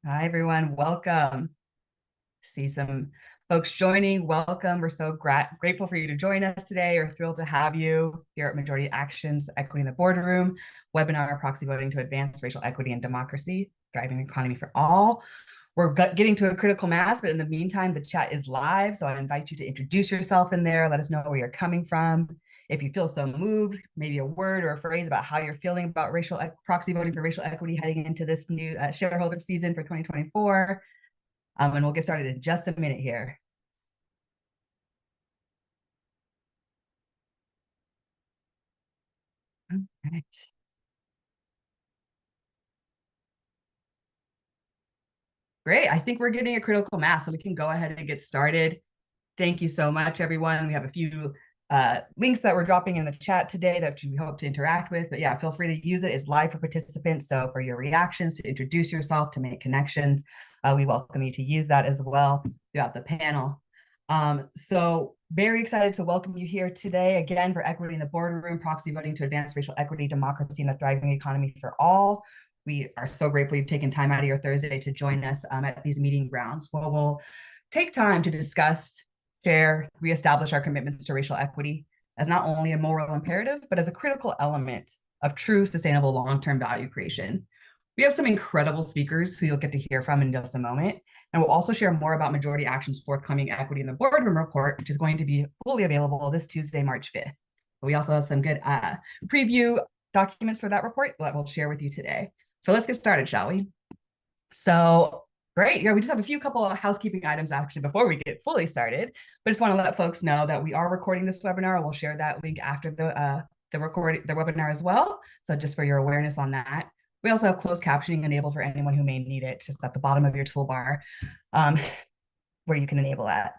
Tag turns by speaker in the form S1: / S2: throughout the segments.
S1: Hi, everyone. Welcome. See some folks joining. Welcome. We're so grateful for you to join us today. We're thrilled to have you here at Majority Action's Equity in the Boardroom webinar, Proxy Voting to Advance Racial Equity and Democracy, Driving Economy for All. We're getting to a critical mass, but in the meantime, the chat is live. So I invite you to introduce yourself in there. Let us know where you're coming from. If you feel so moved, maybe a word or a phrase about how you're feeling about proxy voting for racial equity heading into this new shareholder season for 2024. And we'll get started in just a minute here. All right. Great. I think we're getting a critical mass, so we can go ahead and get started. Thank you so much, everyone. We have a few links that we're dropping in the chat today that we hope to interact with. But yeah, feel free to use it. It's live for participants. So for your reactions, to introduce yourself, to make connections, we welcome you to use that as well throughout the panel. So very excited to welcome you here today again for Equity in the Boardroom, Proxy Voting to Advance Racial Equity, Democracy, and a Thriving Economy for All. We are so grateful you've taken time out of your Thursday to join us at these meeting grounds, where we'll take time to discuss, share, reestablish our commitments to racial equity as not only a moral imperative, but as a critical element of true, sustainable, long-term value creation. We have some incredible speakers who you'll get to hear from in just a moment. And we'll also share more about Majority Action's forthcoming Equity in the Boardroom report, which is going to be fully available this Tuesday, March 5th. But we also have some good preview documents for that report that we'll share with you today. So let's get started, shall we? So great. Yeah, we just have a few couple of housekeeping items actually before we get fully started. But I just want to let folks know that we are recording this webinar. We'll share that link after the webinar as well. So just for your awareness on that. We also have closed captioning enabled for anyone who may need it, just at the bottom of your toolbar, where you can enable that.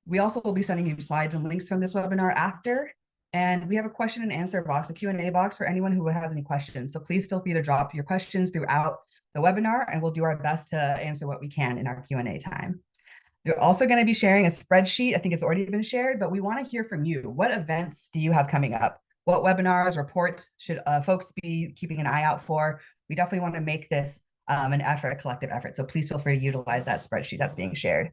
S1: We also will be sending you slides and links from this webinar after. And we have a question and answer box, a Q&A box for anyone who has any questions. So please feel free to drop your questions throughout the webinar, and we'll do our best to answer what we can in our Q&A time. We're also going to be sharing a spreadsheet. I think it's already been shared, but we want to hear from you. What events do you have coming up? What webinars, reports should folks be keeping an eye out for? We definitely want to make this an effort, a collective effort. So please feel free to utilize that spreadsheet that's being shared.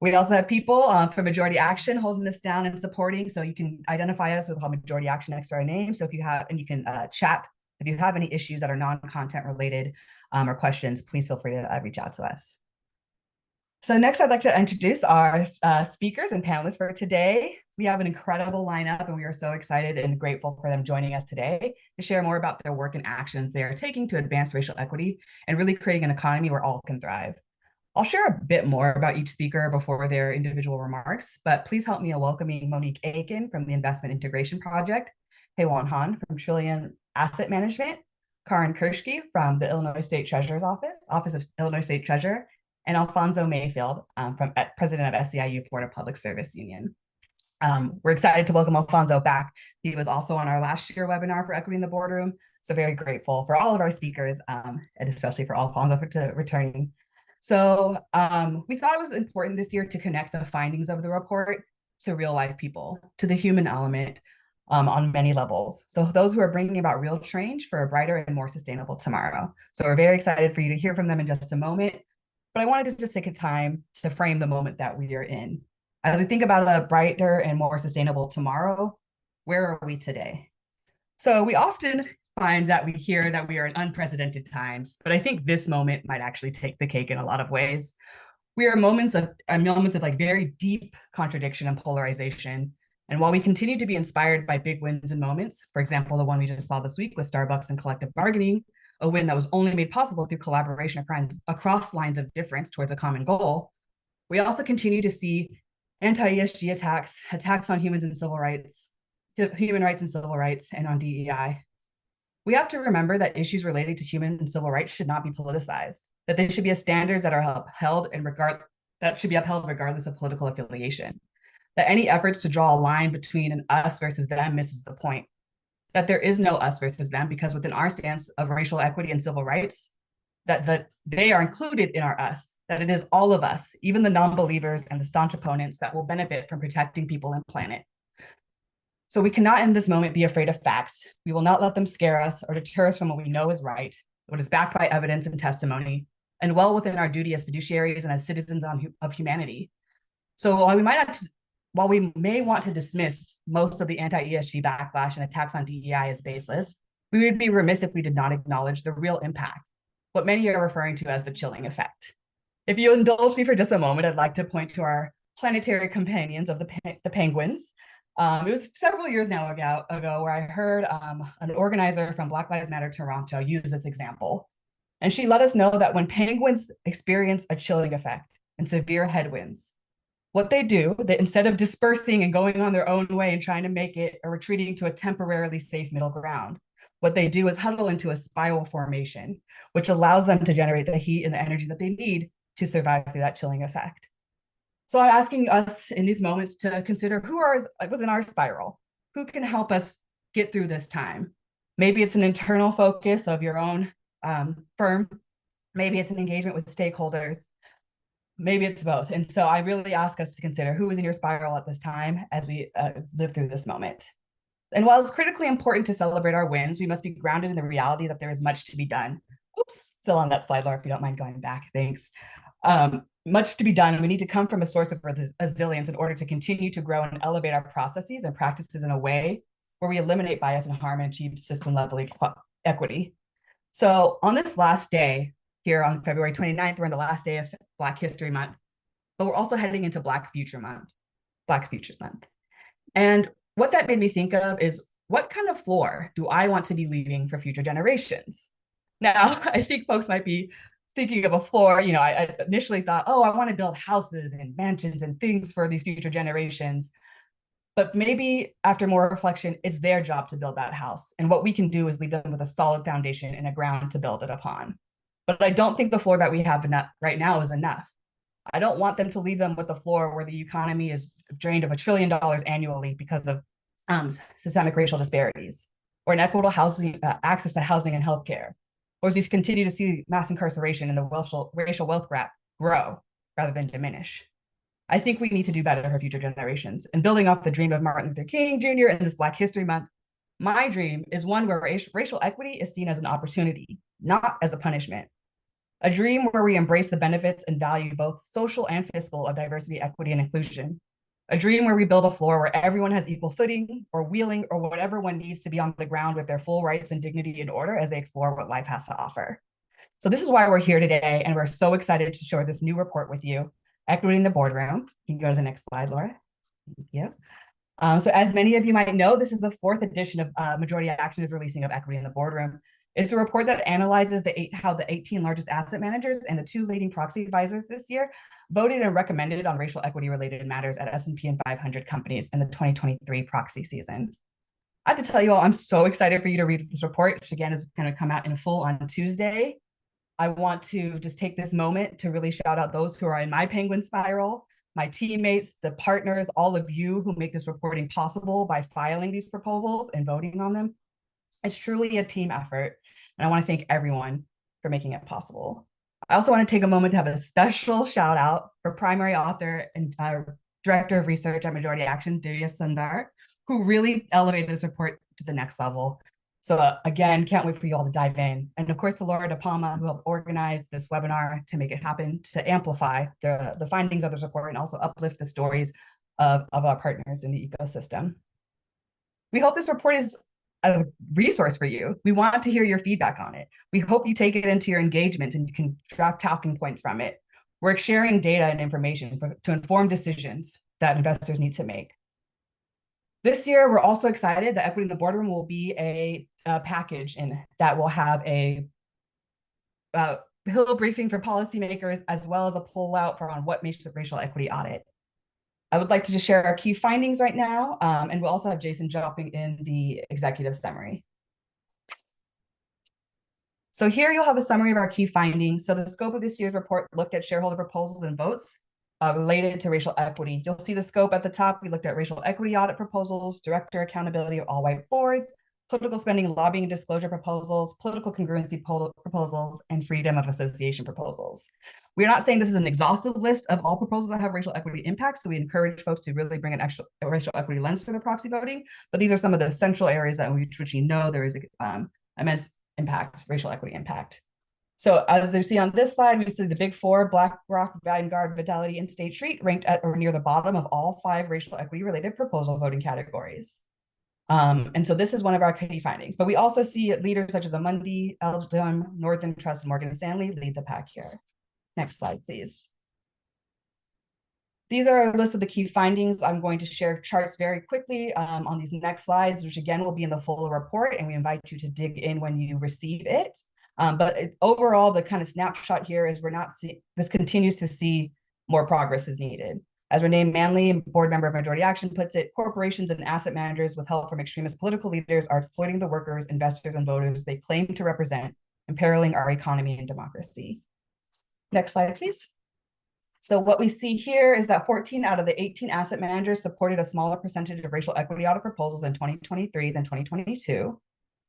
S1: We also have people from Majority Action holding us down and supporting. So you can identify us with Majority Action next to our name. So if you have, and you can chat if you have any issues that are non-content related or questions, please feel free to reach out to us. So next, I'd like to introduce our speakers and panelists for today. We have an incredible lineup, and we are so excited and grateful for them joining us today to share more about their work and actions they are taking to advance racial equity and really creating an economy where all can thrive. I'll share a bit more about each speaker before their individual remarks, but please help me in welcoming Monique Aiken from the Investment Integration Project, Heywan Han from Trillion Asset Management, Karin Kirschke from the Illinois State Treasurer's Office of Illinois State Treasurer, and Alfonso Mayfield President of SEIU Florida Public Service Union. We're excited to welcome Alfonso back. He was also on our last year webinar for Equity in the Boardroom, so very grateful for all of our speakers, and especially for Alfonso for returning. So we thought it was important this year to connect the findings of the report to real life people, to the human element on many levels. So those who are bringing about real change for a brighter and more sustainable tomorrow. So we're very excited for you to hear from them in just a moment. But I wanted to just take a time to frame the moment that we are in. As we think about a brighter and more sustainable tomorrow, where are we today? So we often find that we hear that we are in unprecedented times, but I think this moment might actually take the cake in a lot of ways. We are moments of like very deep contradiction and polarization. And while we continue to be inspired by big wins and moments, for example, the one we just saw this week with Starbucks and collective bargaining, a win that was only made possible through collaboration across lines of difference towards a common goal, we also continue to see anti-ESG attacks on human rights and civil rights, and on DEI. We have to remember that issues related to human and civil rights should not be politicized, that they should be standards that are upheld that should be upheld regardless of political affiliation, that any efforts to draw a line between an us versus them misses the point, that there is no us versus them, because within our stance of racial equity and civil rights, that they are included in our us, that it is all of us, even the non-believers and the staunch opponents, that will benefit from protecting people and planet. So we cannot in this moment be afraid of facts. We will not let them scare us or deter us from what we know is right, what is backed by evidence and testimony, and well within our duty as fiduciaries and as citizens of humanity. So while we may want to dismiss most of the anti-ESG backlash and attacks on DEI as baseless, we would be remiss if we did not acknowledge the real impact, what many are referring to as the chilling effect. If you indulge me for just a moment, I'd like to point to our planetary companions of the penguins. It was several years now ago where I heard an organizer from Black Lives Matter Toronto use this example. And she let us know that when penguins experience a chilling effect and severe headwinds, what they do, that instead of dispersing and going on their own way and trying to make it or retreating to a temporarily safe middle ground, what they do is huddle into a spiral formation, which allows them to generate the heat and the energy that they need to survive through that chilling effect. So I'm asking us in these moments to consider who are within our spiral, who can help us get through this time. Maybe it's an internal focus of your own firm. Maybe it's an engagement with stakeholders. Maybe it's both. And so I really ask us to consider who is in your spiral at this time as we live through this moment. And while it's critically important to celebrate our wins, we must be grounded in the reality that there is much to be done. Oops, still on that slide, Laura, if you don't mind going back, thanks. Much to be done. We need to come from a source of resilience in order to continue to grow and elevate our processes and practices in a way where we eliminate bias and harm and achieve system-level equity. So on this last day, here on February 29th, we're in the last day of Black History Month, but we're also heading into Black Futures Month. And what that made me think of is, what kind of floor do I want to be leaving for future generations? Now, I think folks might be thinking of a floor, I initially thought, oh, I want to build houses and mansions and things for these future generations. But maybe after more reflection, it's their job to build that house. And what we can do is leave them with a solid foundation and a ground to build it upon. But I don't think the floor that we have right now is enough. I don't want them to leave them with the floor where the economy is drained of $1 trillion annually because of systemic racial disparities, or inequitable housing, access to housing and healthcare, or as we continue to see mass incarceration and the racial wealth gap grow rather than diminish. I think we need to do better for future generations. And building off the dream of Martin Luther King Jr. in this Black History Month, my dream is one where racial equity is seen as an opportunity, not as a punishment. A dream where we embrace the benefits and value both social and fiscal of diversity, equity, and inclusion. A dream where we build a floor where everyone has equal footing or wheeling or whatever one needs to be on the ground with their full rights and dignity in order as they explore what life has to offer. So this is why we're here today, and we're so excited to share this new report with you, Equity in the Boardroom. You can go to the next slide, Laura. Thank you. So as many of you might know, this is the 4th edition of Majority Action is releasing of Equity in the Boardroom. It's a report that analyzes how the 18 largest asset managers and the 2 leading proxy advisors this year voted and recommended on racial equity related matters at S&P and 500 companies in the 2023 proxy season. I have to tell you all, I'm so excited for you to read this report, which again is going to come out in full on Tuesday. I want to just take this moment to really shout out those who are in my penguin spiral, my teammates, the partners, all of you who make this reporting possible by filing these proposals and voting on them. It's truly a team effort, and I want to thank everyone for making it possible. I also want to take a moment to have a special shout out for primary author and director of research at Majority Action, Divya Sundar, who really elevated this report to the next level. So again, can't wait for you all to dive in. And of course, to Laura De Palma, who helped organize this webinar to make it happen, to amplify the findings of this report and also uplift the stories of our partners in the ecosystem. We hope this report is a resource for you. We want to hear your feedback on it. We hope you take it into your engagements and you can draft talking points from it. We're sharing data and information to inform decisions that investors need to make. This year, we're also excited that Equity in the Boardroom will be a package that will have a Hill briefing for policymakers, as well as a poll out on what makes a racial equity audit. I would like to just share our key findings right now, and we'll also have Jason dropping in the executive summary. So here you'll have a summary of our key findings. So the scope of this year's report looked at shareholder proposals and votes related to racial equity. You'll see the scope at the top. We looked at racial equity audit proposals, director accountability of all white boards, political spending, lobbying and disclosure proposals, political congruency proposals, and freedom of association proposals. We're not saying this is an exhaustive list of all proposals that have racial equity impacts, so we encourage folks to really bring a racial equity lens to their proxy voting, but these are some of the central areas that which you know there is immense impact, racial equity impact. So as you see on this slide, we see the big four, BlackRock, Vanguard, Fidelity, and State Street, ranked at or near the bottom of all 5 racial equity-related proposal voting categories. And so this is one of our key findings. But we also see leaders such as Amundi, Elgin, Northern Trust, and Morgan Stanley lead the pack here. Next slide, please. These are a list of the key findings. I'm going to share charts very quickly on these next slides, which again will be in the full report, and we invite you to dig in when you receive it. Overall, the kind of snapshot here is this continues to see more progress is needed. As Renee Manley, board member of Majority Action, puts it, corporations and asset managers with help from extremist political leaders are exploiting the workers, investors, and voters they claim to represent, imperiling our economy and democracy. Next slide, please. So what we see here is that 14 out of the 18 asset managers supported a smaller percentage of racial equity audit proposals in 2023 than 2022.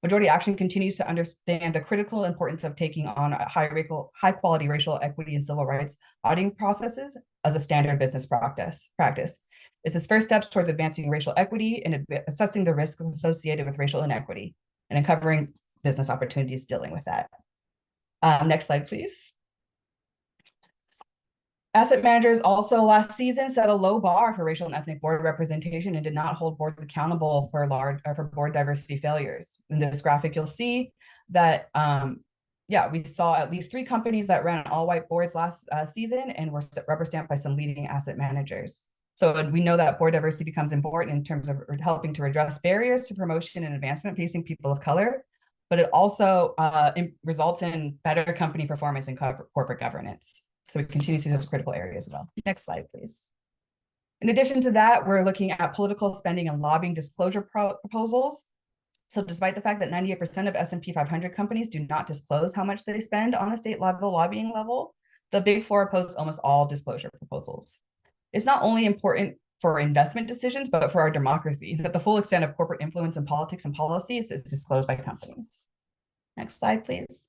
S1: Majority Action continues to understand the critical importance of taking on high quality racial equity and civil rights auditing processes as a standard business practice. It's its first steps towards advancing racial equity and assessing the risks associated with racial inequity and uncovering business opportunities dealing with that. Next slide, please. Asset managers also last season set a low bar for racial and ethnic board representation and did not hold boards accountable for board diversity failures. In this graphic, you'll see that, we saw at least 3 companies that ran all-white boards last season and were rubber stamped by some leading asset managers. So we know that board diversity becomes important in terms of helping to address barriers to promotion and advancement facing people of color, but it also results in better company performance and corporate governance. So we continue to see those critical areas as well. Next slide, please. In addition to that, we're looking at political spending and lobbying disclosure proposals. So despite the fact that 98% of S&P 500 companies do not disclose how much they spend on a state level lobbying level, the Big Four oppose almost all disclosure proposals. It's not only important for investment decisions, but for our democracy, that the full extent of corporate influence in politics and policies is disclosed by companies. Next slide, please.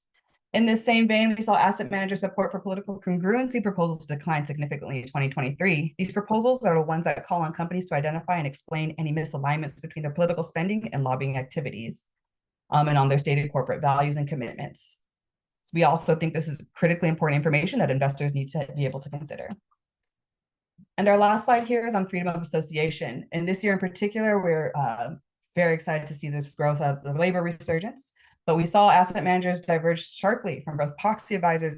S1: In this same vein, we saw asset manager support for political congruency proposals decline significantly in 2023. These proposals are the ones that call on companies to identify and explain any misalignments between their political spending and lobbying activities, and on their stated corporate values and commitments. We also think this is critically important information that investors need to be able to consider. And our last slide here is on freedom of association. And this year in particular, we're very excited to see this growth of the labor resurgence. But we saw asset managers diverge sharply from both proxy advisors,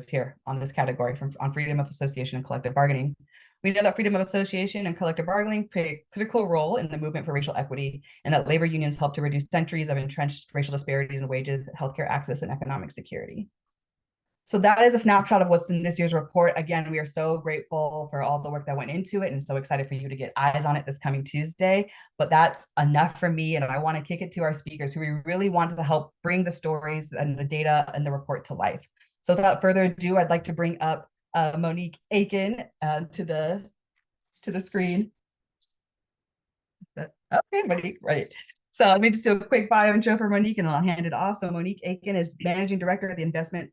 S1: here on this category on freedom of association and collective bargaining. We know that freedom of association and collective bargaining play a critical role in the movement for racial equity, and that labor unions help to reduce centuries of entrenched racial disparities in wages, healthcare access, and economic security. So that is a snapshot of what's in this year's report. Again, we are so grateful for all the work that went into it and so excited for you to get eyes on it this coming Tuesday. But that's enough for me. And I want to kick it to our speakers who we really wanted to help bring the stories and the data and the report to life. So without further ado, I'd like to bring up Monique Aiken to the screen. Okay, Monique, right. So let me just do a quick bio intro for Monique and I'll hand it off. So Monique Aiken is Managing Director of the Investment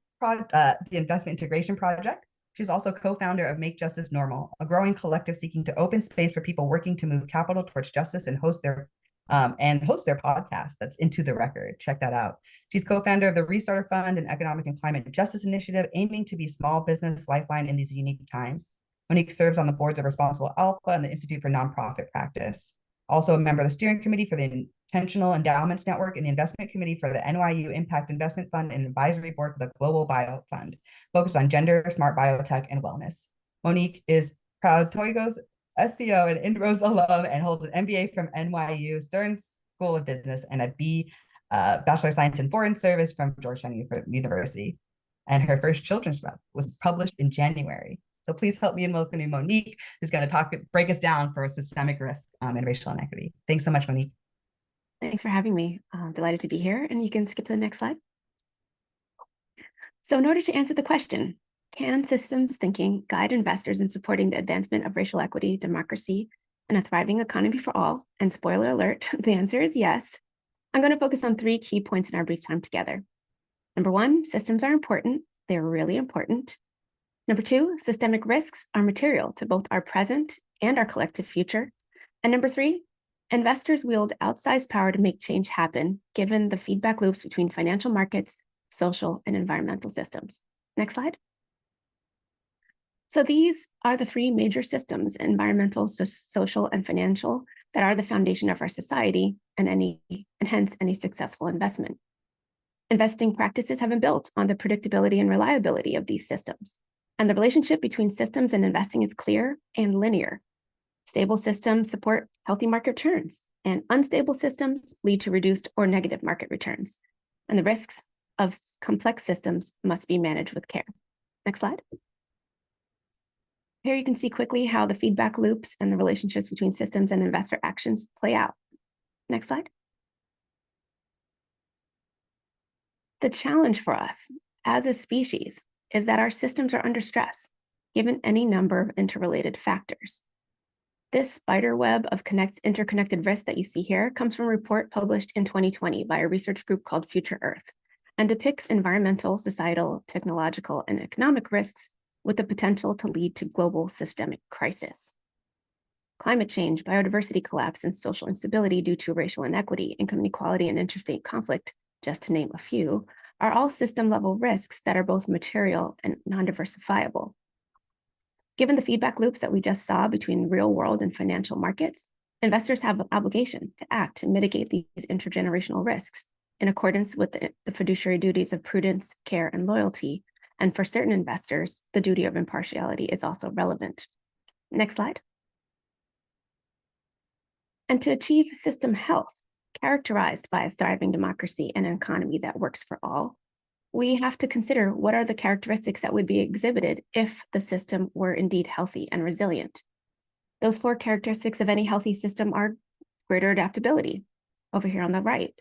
S1: Integration Project. She's also co-founder of Make Justice Normal, a growing collective seeking to open space for people working to move capital towards justice and host their podcast that's Into the Record. Check that out. She's co-founder of the Restarter Fund, an economic and climate justice initiative aiming to be small business lifeline in these unique times. Monique serves on the boards of Responsible Alpha and the Institute for Nonprofit Practice. Also a member of the steering committee for the Intentional Endowments Network and the investment committee for the NYU Impact Investment Fund and advisory board for the Global Bio Fund, focused on gender, smart biotech, and wellness. Monique is proud Toygo's SEO and Inroads alum and holds an MBA from NYU Stern School of Business and a Bachelor of Science in Foreign Service from Georgetown University. And her first children's book was published in January. So please help me in welcoming Monique, who's going to break us down for systemic risk and racial inequity. Thanks so much, Monique.
S2: Thanks for having me. I'm delighted to be here, and you can skip to the next slide. So in order to answer the question, can systems thinking guide investors in supporting the advancement of racial equity, democracy, and a thriving economy for all? And spoiler alert, the answer is yes. I'm going to focus on 3 key points in our brief time together. Number 1, systems are important. They're really important. Number 2, systemic risks are material to both our present and our collective future. And number 3, investors wield outsized power to make change happen, given the feedback loops between financial markets, social, and environmental systems. Next slide. So these are the three major systems, environmental, social, and financial, that are the foundation of our society and hence any successful investment. Investing practices have been built on the predictability and reliability of these systems. And the relationship between systems and investing is clear and linear. Stable systems support healthy market returns, and unstable systems lead to reduced or negative market returns. And the risks of complex systems must be managed with care. Next slide. Here you can see quickly how the feedback loops and the relationships between systems and investor actions play out. Next slide. The challenge for us as a species is that our systems are under stress, given any number of interrelated factors. This spider web of interconnected risks that you see here comes from a report published in 2020 by a research group called Future Earth and depicts environmental, societal, technological, and economic risks with the potential to lead to global systemic crisis. Climate change, biodiversity collapse, and social instability due to racial inequity, income inequality, and interstate conflict, just to name a few, are all system-level risks that are both material and non-diversifiable. Given the feedback loops that we just saw between real world and financial markets, investors have an obligation to act to mitigate these intergenerational risks in accordance with the fiduciary duties of prudence, care, and loyalty. And for certain investors, the duty of impartiality is also relevant. Next slide. And to achieve system health, characterized by a thriving democracy and an economy that works for all, we have to consider what are the characteristics that would be exhibited if the system were indeed healthy and resilient. Those 4 characteristics of any healthy system are greater adaptability, over here on the right,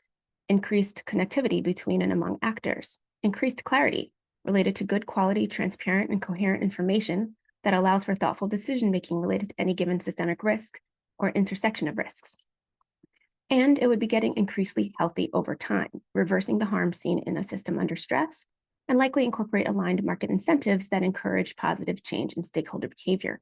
S2: increased connectivity between and among actors, increased clarity related to good quality, transparent, and coherent information that allows for thoughtful decision-making related to any given systemic risk or intersection of risks. And it would be getting increasingly healthy over time, reversing the harm seen in a system under stress, and likely incorporate aligned market incentives that encourage positive change in stakeholder behavior.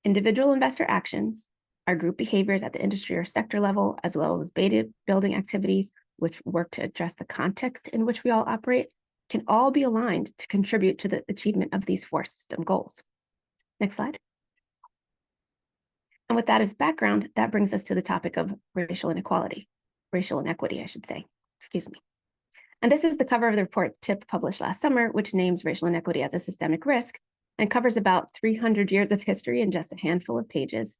S2: Individual investor actions, our group behaviors at the industry or sector level, as well as beta building activities, which work to address the context in which we all operate, can all be aligned to contribute to the achievement of these 4 system goals. Next slide. And with that as background, that brings us to the topic of racial inequity, I should say, excuse me. And this is the cover of the report TIP published last summer, which names racial inequity as a systemic risk and covers about 300 years of history in just a handful of pages.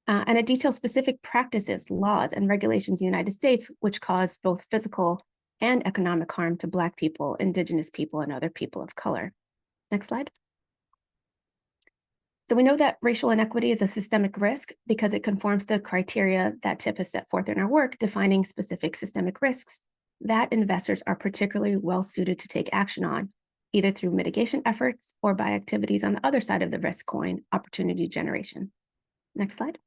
S2: And it details specific practices, laws, and regulations in the United States, which cause both physical and economic harm to Black people, Indigenous people, and other people of color. Next slide. So we know that racial inequity is a systemic risk because it conforms to the criteria that TIP has set forth in our work, defining specific systemic risks that investors are particularly well suited to take action on, either through mitigation efforts or by activities on the other side of the risk coin, opportunity generation. Next slide.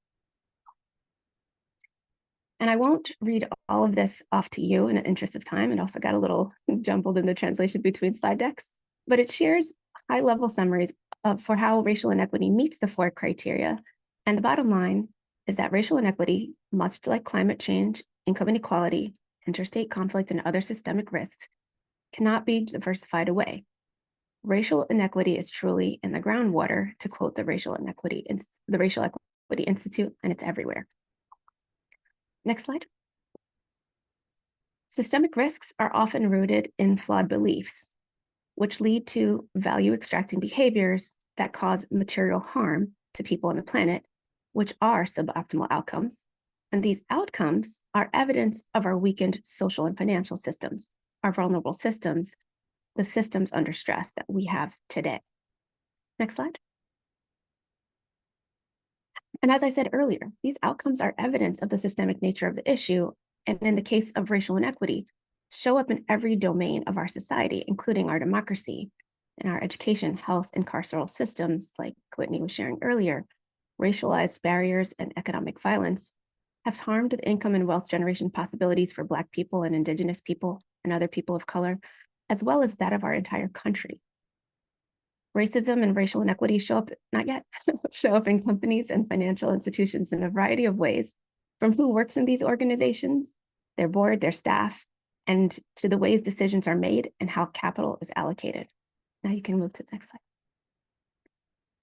S2: And I won't read all of this off to you in the interest of time. It also got a little jumbled in the translation between slide decks, but it shares high-level summaries for how racial inequity meets the 4 criteria. And the bottom line is that racial inequity, much like climate change, income inequality, interstate conflict, and other systemic risks, cannot be diversified away. Racial inequity is truly in the groundwater, to quote the Racial Equity Institute, and it's everywhere. Next slide. Systemic risks are often rooted in flawed beliefs, which lead to value extracting behaviors that cause material harm to people on the planet, which are suboptimal outcomes. And these outcomes are evidence of our weakened social and financial systems, our vulnerable systems, the systems under stress that we have today. Next slide. And as I said earlier, these outcomes are evidence of the systemic nature of the issue, and in the case of racial inequity, show up in every domain of our society, including our democracy, in our education, health, and carceral systems, like Whitney was sharing earlier. Racialized barriers and economic violence have harmed the income and wealth generation possibilities for Black people and Indigenous people and other people of color, as well as that of our entire country. Racism and racial inequity show up, not yet, show up in companies and financial institutions in a variety of ways, from who works in these organizations, their board, their staff, and to the ways decisions are made and how capital is allocated. Now you can move to the next slide.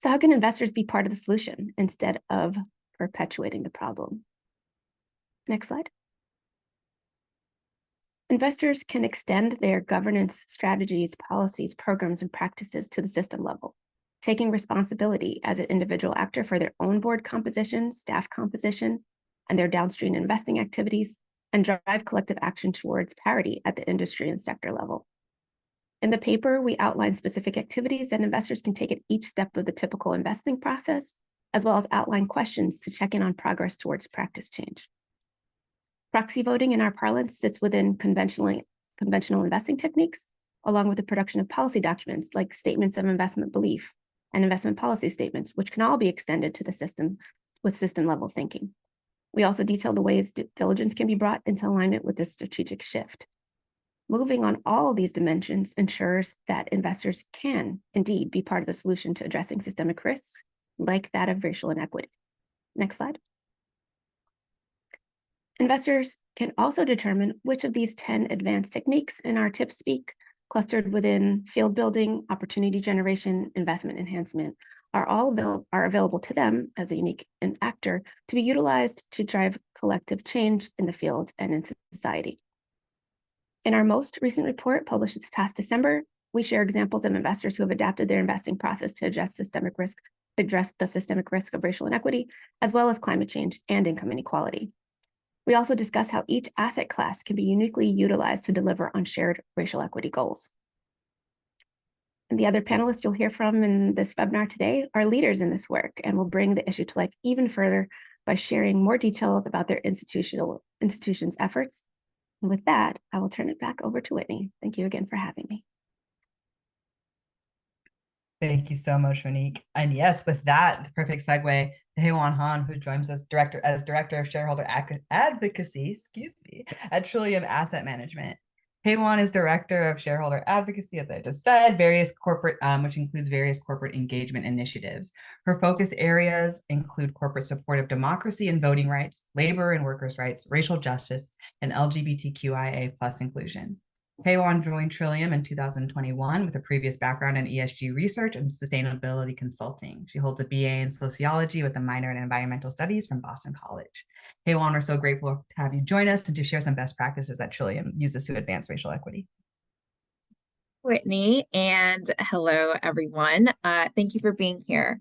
S2: So how can investors be part of the solution instead of perpetuating the problem? Next slide. Investors can extend their governance strategies, policies, programs, and practices to the system level, taking responsibility as an individual actor for their own board composition, staff composition, and their downstream investing activities, and drive collective action towards parity at the industry and sector level. In the paper, we outline specific activities that investors can take at each step of the typical investing process, as well as outline questions to check in on progress towards practice change. Proxy voting in our parlance sits within conventional investing techniques, along with the production of policy documents like statements of investment belief and investment policy statements, which can all be extended to the system with system-level thinking. We also detail the ways due diligence can be brought into alignment with this strategic shift. Moving on all of these dimensions ensures that investors can indeed be part of the solution to addressing systemic risks, like that of racial inequity. Next slide. Investors can also determine which of these 10 advanced techniques in our tip speak, clustered within field building, opportunity generation, investment enhancement, are available to them as a unique actor to be utilized to drive collective change in the field and in society. In our most recent report, published this past December, we share examples of investors who have adapted their investing process to address the systemic risk of racial inequity, as well as climate change and income inequality. We also discuss how each asset class can be uniquely utilized to deliver on shared racial equity goals. And the other panelists you'll hear from in this webinar today are leaders in this work and will bring the issue to life even further by sharing more details about their institution's efforts. And with that, I will turn it back over to Whitney. Thank you again for having me.
S1: Thank you so much, Monique. And yes, with that, the perfect segue to Hye-Won Han, who joins us Director of Shareholder Advocacy, at Trillium Asset Management. Hye-Won is Director of Shareholder Advocacy, as I just said, which includes various corporate engagement initiatives. Her focus areas include corporate support of democracy and voting rights, labor and workers' rights, racial justice, and LGBTQIA+ inclusion. Hye-Won joined Trillium in 2021 with a previous background in ESG research and sustainability consulting. She holds a BA in sociology with a minor in environmental studies from Boston College. Hye-Won, we're so grateful to have you join us and to share some best practices that Trillium uses to advance racial equity.
S3: Whitney, and hello, everyone. Thank you for being here.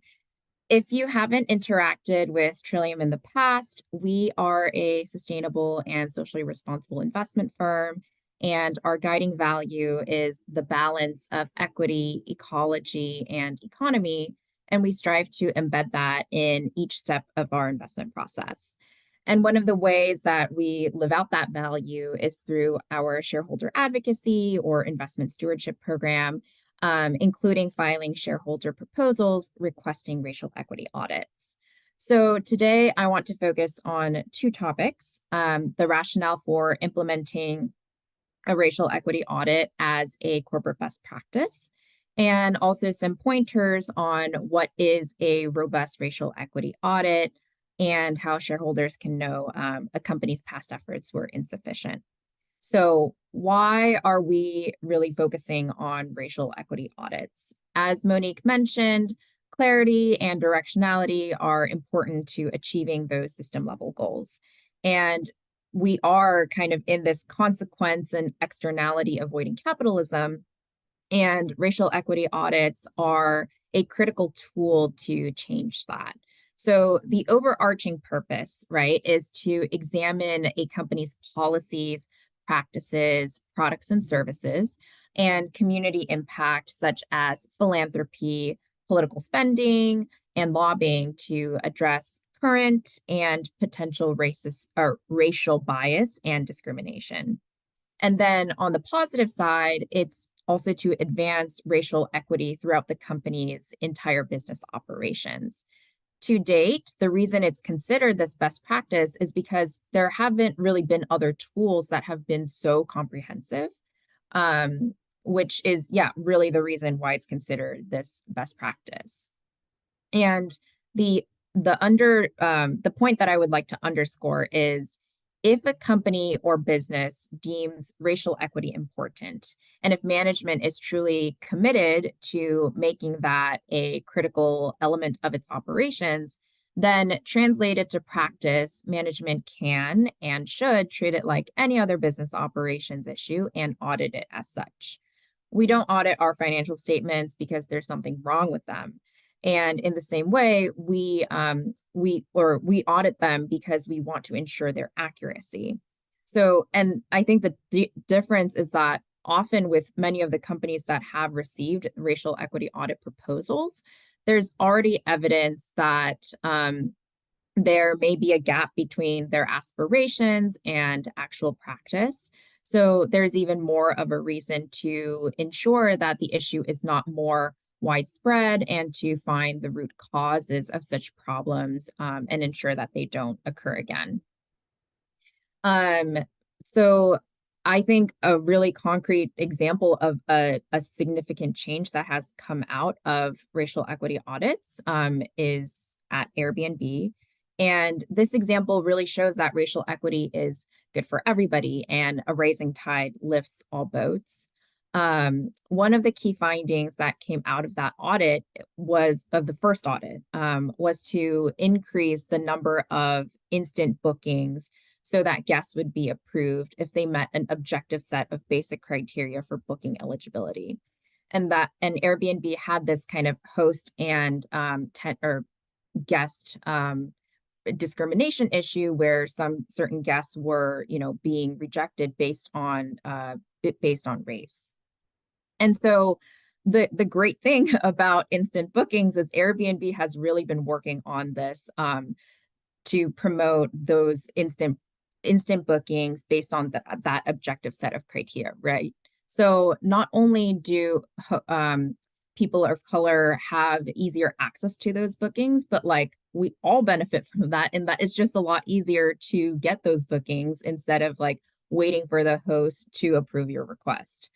S3: If you haven't interacted with Trillium in the past, we are a sustainable and socially responsible investment firm, and our guiding value is the balance of equity, ecology, and economy, and we strive to embed that in each step of our investment process. And one of the ways that we live out that value is through our shareholder advocacy or investment stewardship program, including filing shareholder proposals requesting racial equity audits. So today I want to focus on two topics, the rationale for implementing a racial equity audit as a corporate best practice, and also some pointers on what is a robust racial equity audit and how shareholders can know a company's past efforts were insufficient. So why are we really focusing on racial equity audits? As Monique mentioned, clarity and directionality are important to achieving those system level goals. And we are kind of in this consequence and externality avoiding capitalism, and racial equity audits are a critical tool to change that. So the overarching purpose, right, is to examine a company's policies, practices, products and services, and community impact, such as philanthropy, political spending, and lobbying to address current and potential racist or racial bias and discrimination. And then on the positive side, it's also to advance racial equity throughout the company's entire business operations. To date, the reason it's considered this best practice is because there haven't really been other tools that have been so comprehensive, which is, really the reason why it's considered this best practice. And the point that I would like to underscore is if a company or business deems racial equity important, and if management is truly committed to making that a critical element of its operations, then translated to practice, management can and should treat it like any other business operations issue and audit it as such. We don't audit our financial statements because there's something wrong with them. And in the same way, we audit them because we want to ensure their accuracy. So, and I think the difference is that often with many of the companies that have received racial equity audit proposals, there's already evidence that there may be a gap between their aspirations and actual practice. So there's even more of a reason to ensure that the issue is not more widespread and to find the root causes of such problems and ensure that they don't occur again. So I think a really concrete example of a significant change that has come out of racial equity audits is at Airbnb. And this example really shows that racial equity is good for everybody and a rising tide lifts all boats. One of the key findings that came out of that audit was of the first audit was to increase the number of instant bookings so that guests would be approved if they met an objective set of basic criteria for booking eligibility. And Airbnb had this kind of host and guest discrimination issue where some certain guests were, being rejected based on race. And so the great thing about instant bookings is Airbnb has really been working on this to promote those instant bookings based on that objective set of criteria, right? So not only do people of color have easier access to those bookings, but we all benefit from that, and that it's just a lot easier to get those bookings instead of waiting for the host to approve your request.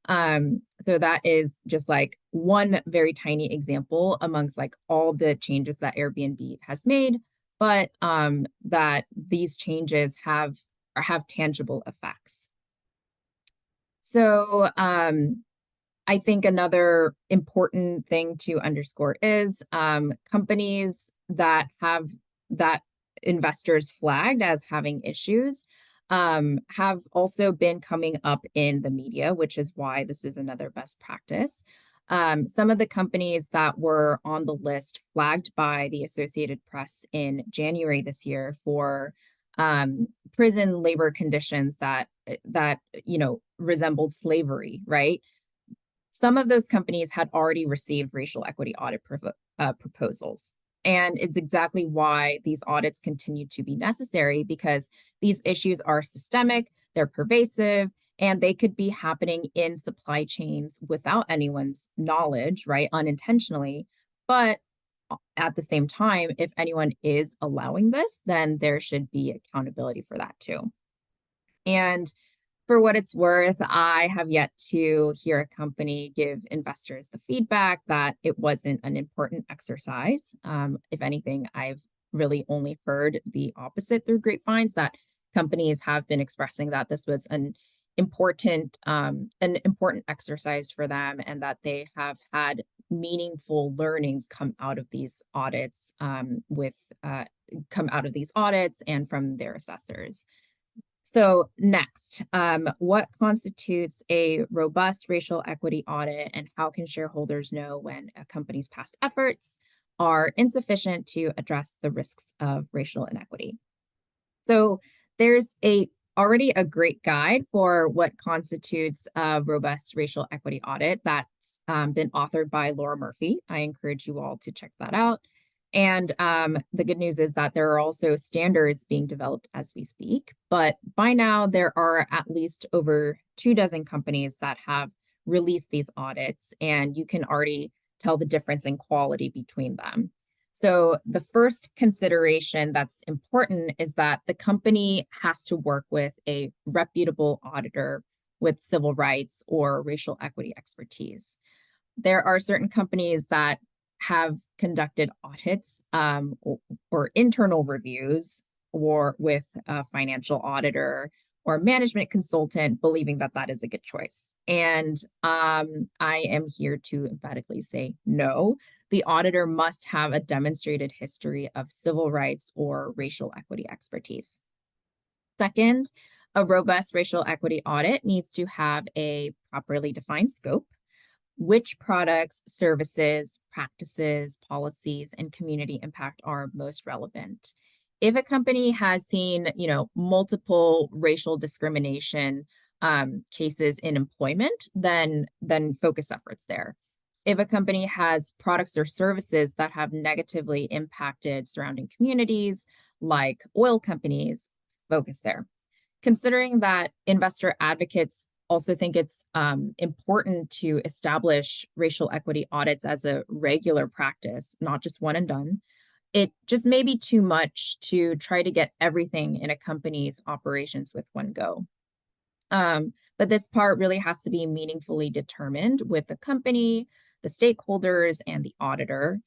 S3: So that is just one very tiny example amongst all the changes that Airbnb has made, but that these changes have tangible effects. So I think another important thing to underscore is companies that have investors flagged as having issues have also been coming up in the media, which is why this is another best practice. Some of the companies that were on the list flagged by the Associated Press in January this year for prison labor conditions that resembled slavery, right? Some of those companies had already received racial equity audit proposals. And it's exactly why these audits continue to be necessary, because these issues are systemic, they're pervasive, and they could be happening in supply chains without anyone's knowledge, right, unintentionally. But at the same time, if anyone is allowing this, then there should be accountability for that too. And for what it's worth, I have yet to hear a company give investors the feedback that it wasn't an important exercise. If anything, I've really only heard the opposite through grapevines, that companies have been expressing that this was an important exercise for them, and that they have had meaningful learnings come out of these audits and from their assessors. So next, what constitutes a robust racial equity audit, and how can shareholders know when a company's past efforts are insufficient to address the risks of racial inequity? So there's already a great guide for what constitutes a robust racial equity audit that's been authored by Laura Murphy. I encourage you all to check that out. And the good news is that there are also standards being developed as we speak. But by now, there are at least over 24 companies that have released these audits, and you can already tell the difference in quality between them. So the first consideration that's important is that the company has to work with a reputable auditor with civil rights or racial equity expertise. There are certain companies that have conducted audits or internal reviews or with a financial auditor or management consultant, believing that that is a good choice. And I am here to emphatically say no. The auditor must have a demonstrated history of civil rights or racial equity expertise. Second, a robust racial equity audit needs to have a properly defined scope. Which products, services, practices, policies, and community impact are most relevant? If a company has seen, multiple racial discrimination cases in employment, then focus efforts there. If a company has products or services that have negatively impacted surrounding communities, like oil companies, focus there. Considering that investor advocates also think it's important to establish racial equity audits as a regular practice, not just one and done, it just may be too much to try to get everything in a company's operations with one go. But this part really has to be meaningfully determined with the company, the stakeholders, and the auditor.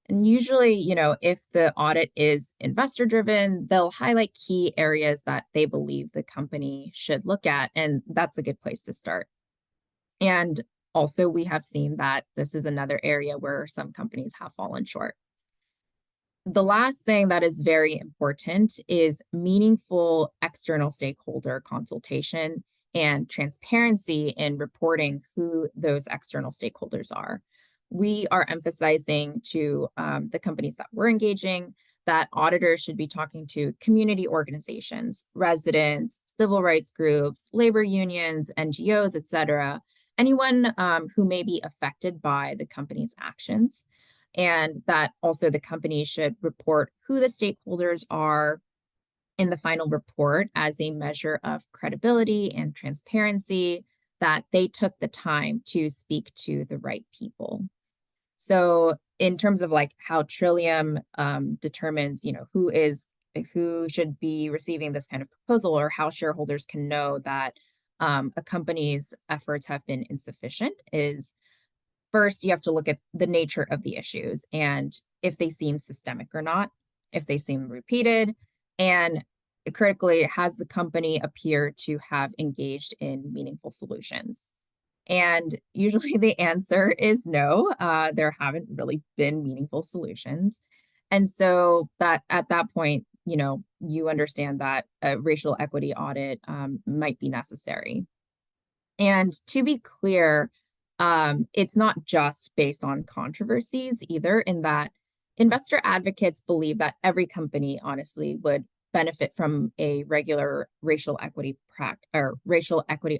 S3: And usually, if the audit is investor driven, they'll highlight key areas that they believe the company should look at. And that's a good place to start. And also, we have seen that this is another area where some companies have fallen short. The last thing that is very important is meaningful external stakeholder consultation and transparency in reporting who those external stakeholders are. We are emphasizing to the companies that we're engaging that auditors should be talking to community organizations, residents, civil rights groups, labor unions, NGOs, etc., anyone who may be affected by the company's actions, and that also the company should report who the stakeholders are in the final report as a measure of credibility and transparency, that they took the time to speak to the right people. So in terms of like how Trillium determines, who should be receiving this kind of proposal, or how shareholders can know that a company's efforts have been insufficient, is first you have to look at the nature of the issues and if they seem systemic or not, if they seem repeated, and critically, has the company appear to have engaged in meaningful solutions? And usually the answer is no, there haven't really been meaningful solutions. And so that at that point, you understand that a racial equity audit might be necessary. And to be clear, it's not just based on controversies either, in that investor advocates believe that every company honestly would benefit from a regular racial equity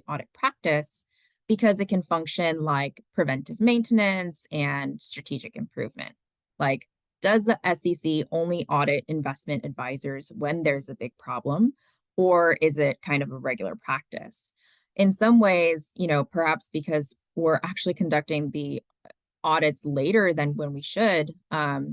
S3: audit practice, because it can function like preventive maintenance and strategic improvement. Like, does the SEC only audit investment advisors when there's a big problem, or is it kind of a regular practice? In some ways, perhaps because we're actually conducting the audits later than when we should,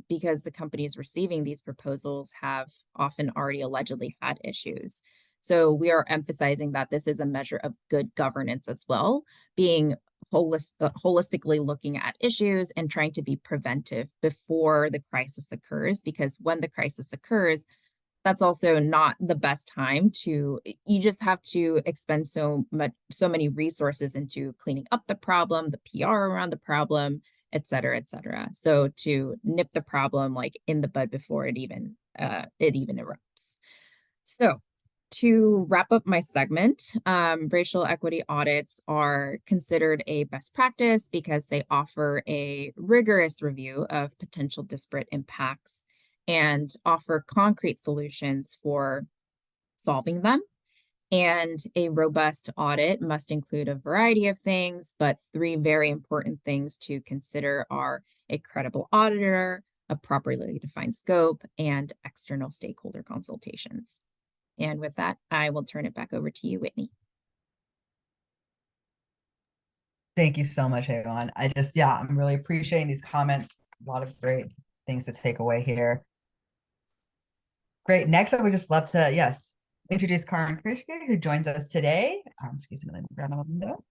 S3: because the companies receiving these proposals have often already allegedly had issues. So we are emphasizing that this is a measure of good governance as well, being holistically looking at issues and trying to be preventive before the crisis occurs, because when the crisis occurs, that's also not the best time you just have to expend so many resources into cleaning up the problem, the PR around the problem, et cetera, et cetera. So to nip the problem like in the bud before it even erupts. So to wrap up my segment, racial equity audits are considered a best practice because they offer a rigorous review of potential disparate impacts and offer concrete solutions for solving them. And a robust audit must include a variety of things, but 3 very important things to consider are a credible auditor, a properly defined scope, and external stakeholder consultations. And with that, I will turn it back over to you, Whitney.
S1: Thank you so much, Avon. I'm really appreciating these comments. A lot of great things to take away here. Great. Next, I would just love to, introduce Karin Kirschke, who joins us today. Excuse me, let me grab my window.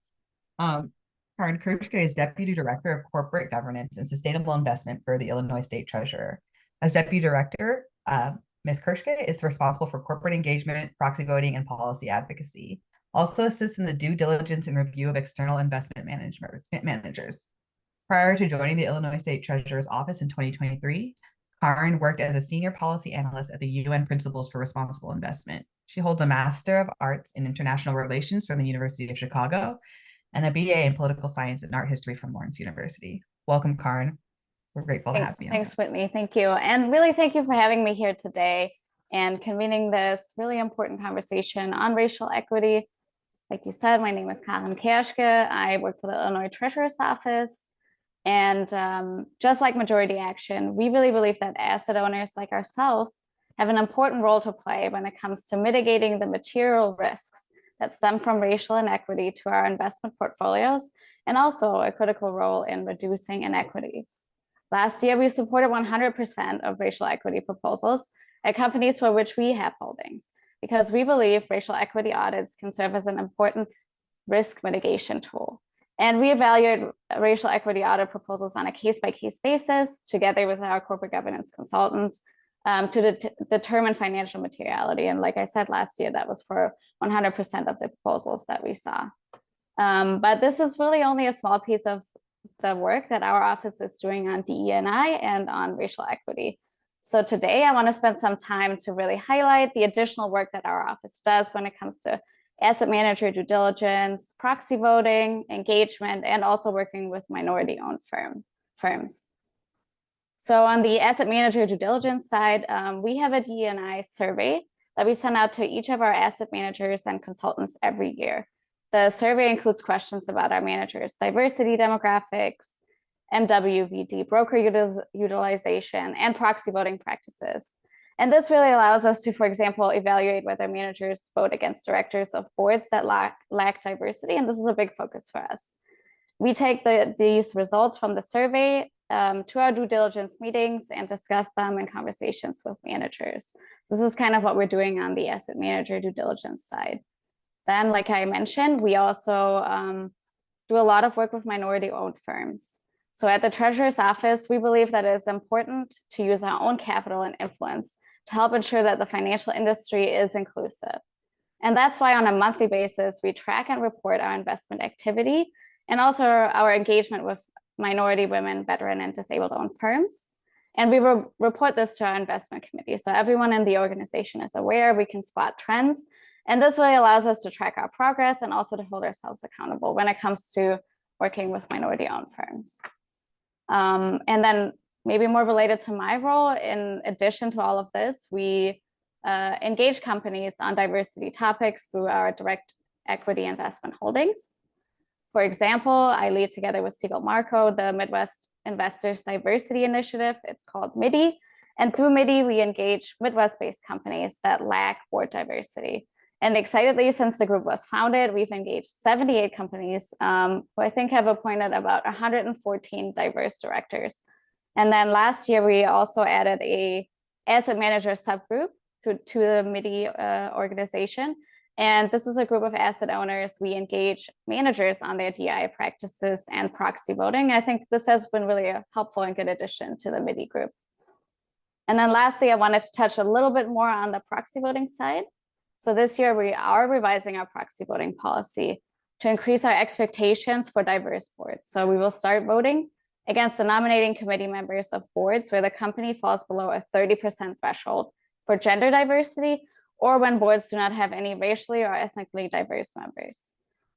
S1: Karin Kirschke is Deputy Director of Corporate Governance and Sustainable Investment for the Illinois State Treasurer. As Deputy Director, Ms. Kirschke is responsible for corporate engagement, proxy voting, and policy advocacy. Also assists in the due diligence and review of external investment managers. Prior to joining the Illinois State Treasurer's Office in 2023, Karen worked as a senior policy analyst at the UN Principles for Responsible Investment. She holds a Master of Arts in International Relations from the University of Chicago and a BA in Political Science and Art History from Lawrence University. Welcome, Karen. We're grateful to have you.
S4: Thanks, Whitney. Thank you. And really, thank you for having me here today and convening this really important conversation on racial equity. Like you said, my name is Karen Kerschke. I work for the Illinois Treasurer's Office. And just like Majority Action, we really believe that asset owners like ourselves have an important role to play when it comes to mitigating the material risks that stem from racial inequity to our investment portfolios, and also a critical role in reducing inequities. Last year, we supported 100% of racial equity proposals at companies for which we have holdings, because we believe racial equity audits can serve as an important risk mitigation tool. And we evaluate racial equity audit proposals on a case-by-case basis, together with our corporate governance consultant, to determine financial materiality. And like I said, last year, that was for 100% of the proposals that we saw. But this is really only a small piece of the work that our office is doing on DE&I and on racial equity. So today, I want to spend some time to really highlight the additional work that our office does when it comes to asset manager due diligence, proxy voting, engagement, and also working with minority-owned firms. So on the asset manager due diligence side, we have a DE&I survey that we send out to each of our asset managers and consultants every year. The survey includes questions about our managers' diversity demographics, MWVD broker utilization, and proxy voting practices. And this really allows us to, for example, evaluate whether managers vote against directors of boards that lack diversity, and this is a big focus for us. We take these results from the survey to our due diligence meetings and discuss them in conversations with managers. So this is kind of what we're doing on the asset manager due diligence side. Then, like I mentioned, we also do a lot of work with minority-owned firms. So at the Treasurer's Office, we believe that it is important to use our own capital and influence to help ensure that the financial industry is inclusive. And that's why on a monthly basis, we track and report our investment activity and also our engagement with minority, women, veteran, and disabled-owned firms. And we report this to our investment committee. So everyone in the organization is aware, we can spot trends. And this really allows us to track our progress and also to hold ourselves accountable when it comes to working with minority-owned firms. And then maybe more related to my role, in addition to all of this, we engage companies on diversity topics through our direct equity investment holdings. For example, I lead together with Siegel Marco the Midwest Investors Diversity Initiative. It's called MIDI. And through MIDI, we engage Midwest-based companies that lack board diversity. And excitedly, since the group was founded, we've engaged 78 companies who I think have appointed about 114 diverse directors. And then last year, we also added a asset manager subgroup to the MIDI organization. And this is a group of asset owners. We engage managers on their DI practices and proxy voting. I think this has been really a helpful and good addition to the MIDI group. And then lastly, I wanted to touch a little bit more on the proxy voting side. So this year, we are revising our proxy voting policy to increase our expectations for diverse boards. So we will start voting against the nominating committee members of boards where the company falls below a 30% threshold for gender diversity, or when boards do not have any racially or ethnically diverse members.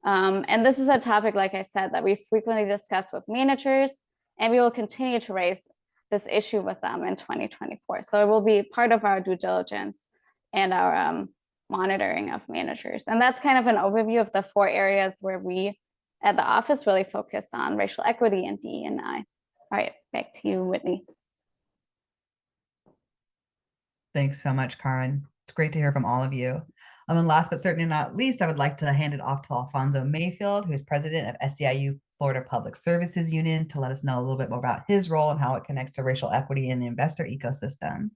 S4: And this is a topic, like I said, that we frequently discuss with managers, and we will continue to raise this issue with them in 2024. So it will be part of our due diligence and our monitoring of managers. And that's kind of an overview of the 4 areas where we at the office really focus on racial equity and DE&I. All right, back to you, Whitney.
S1: Thanks so much, Karen. It's great to hear from all of you. And last but certainly not least, I would like to hand it off to Alfonso Mayfield, who is president of SEIU Florida Public Services Union, to let us know a little bit more about his role and how it connects to racial equity in the investor ecosystem.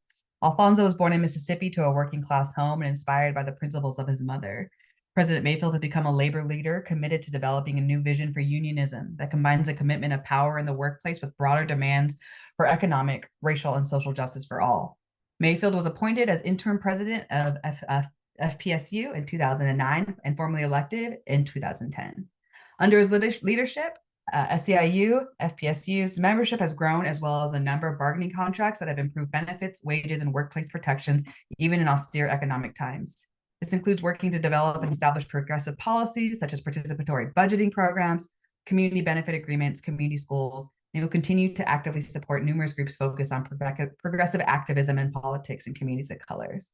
S1: Alfonso was born in Mississippi to a working class home and inspired by the principles of his mother. President Mayfield has become a labor leader committed to developing a new vision for unionism that combines a commitment of power in the workplace with broader demands for economic, racial, and social justice for all. Mayfield was appointed as interim president of FPSU in 2009 and formally elected in 2010. Under his leadership, SEIU, FPSU's membership has grown, as well as a number of bargaining contracts that have improved benefits, wages, and workplace protections, even in austere economic times. This includes working to develop and establish progressive policies such as participatory budgeting programs, community benefit agreements, community schools, and will continue to actively support numerous groups focused on progressive activism in politics and communities of colors.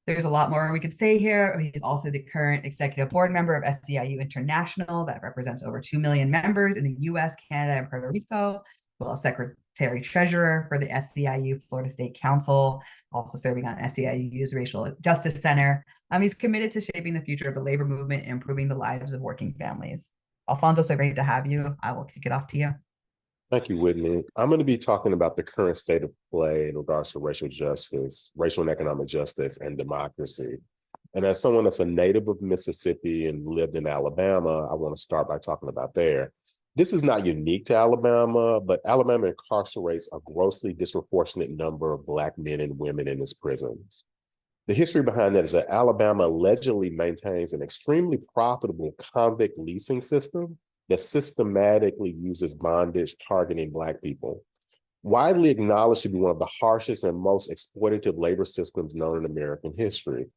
S1: There's a lot more we could say here. He's also the current executive board member of SEIU International that represents over 2 million members in the US, Canada, and Puerto Rico, as well as secretary treasurer for the SEIU Florida State Council, also serving on SEIU's Racial Justice Center. He's committed to shaping the future of the labor movement and improving the lives of working families. Alfonso, so great to have you. I will kick it off to you.
S5: Thank you, Whitney. I'm going to be talking about the current state of play in regards to racial justice, racial and economic justice, and democracy. And as someone that's a native of Mississippi and lived in Alabama, I want to start by talking about there. This is not unique to Alabama, but Alabama incarcerates a grossly disproportionate number of Black men and women in its prisons. The history behind that is that Alabama allegedly maintains an extremely profitable convict leasing system that systematically uses bondage targeting Black people. Widely acknowledged to be one of the harshest and most exploitative labor systems known in American history.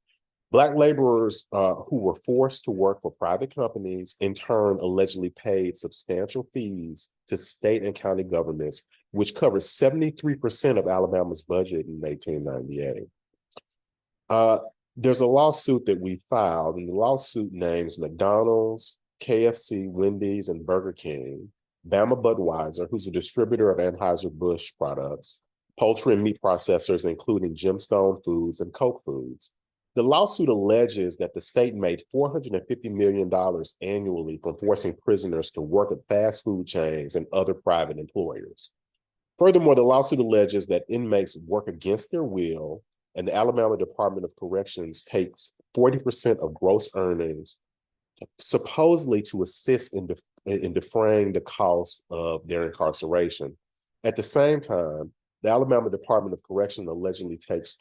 S5: Black laborers who were forced to work for private companies in turn allegedly paid substantial fees to state and county governments, which covered 73% of Alabama's budget in 1898. There's a lawsuit that we filed, and the lawsuit names McDonald's, KFC, Wendy's, and Burger King, Bama Budweiser, who's a distributor of Anheuser-Busch products, poultry and meat processors, including Gemstone Foods and Koch Foods. The lawsuit alleges that the state made $450 million annually from forcing prisoners to work at fast food chains and other private employers. Furthermore, the lawsuit alleges that inmates work against their will, and the Alabama Department of Corrections takes 40% of gross earnings supposedly to assist in defraying the cost of their incarceration. At the same time, the Alabama Department of Corrections allegedly takes,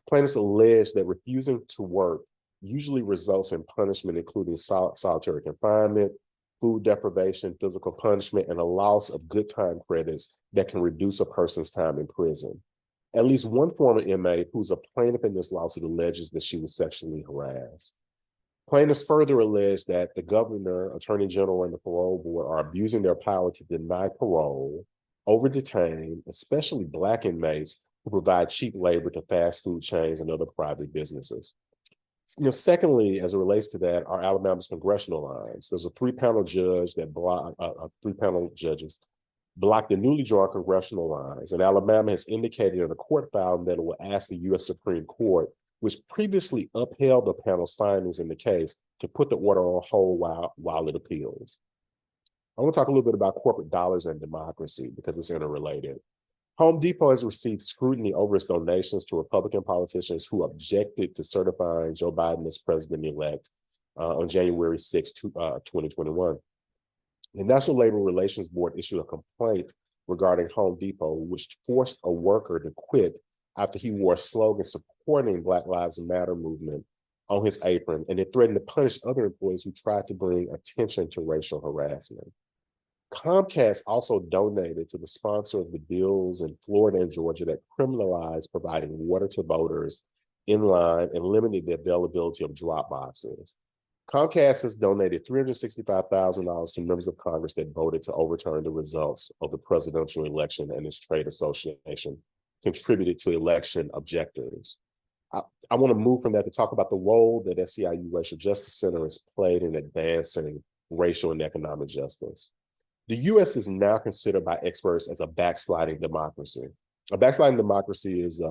S5: plaintiffs allege that refusing to work usually results in punishment, including solitary confinement, food deprivation, physical punishment, and a loss of good time credits that can reduce a person's time in prison. At least one former inmate who's a plaintiff in this lawsuit alleges that she was sexually harassed. Plaintiffs further allege that the governor, attorney general, and the parole board are abusing their power to deny parole, over-detain, especially Black inmates who provide cheap labor to fast food chains and other private businesses. Secondly, as it relates to that, are Alabama's congressional lines. There's a three-panel judges block the newly drawn congressional lines, and Alabama has indicated in a court filing that it will ask the U.S. Supreme Court, which previously upheld the panel's findings in the case, to put the order on hold while it appeals. I want to talk a little bit about corporate dollars and democracy because it's interrelated. Home Depot has received scrutiny over its donations to Republican politicians who objected to certifying Joe Biden as president-elect on January 6, 2021. The National Labor Relations Board issued a complaint regarding Home Depot, which forced a worker to quit after he wore a slogan supporting Black Lives Matter movement on his apron, and it threatened to punish other employees who tried to bring attention to racial harassment. Comcast also donated to the sponsor of the bills in Florida and Georgia that criminalized providing water to voters in line and limited the availability of drop boxes. Comcast has donated $365,000 to members of Congress that voted to overturn the results of the presidential election, and its trade association contributed to election objectives. I want to move from that to talk about the role that SEIU Racial Justice Center has played in advancing racial and economic justice. The U.S. is now considered by experts as a backsliding democracy. A backsliding democracy is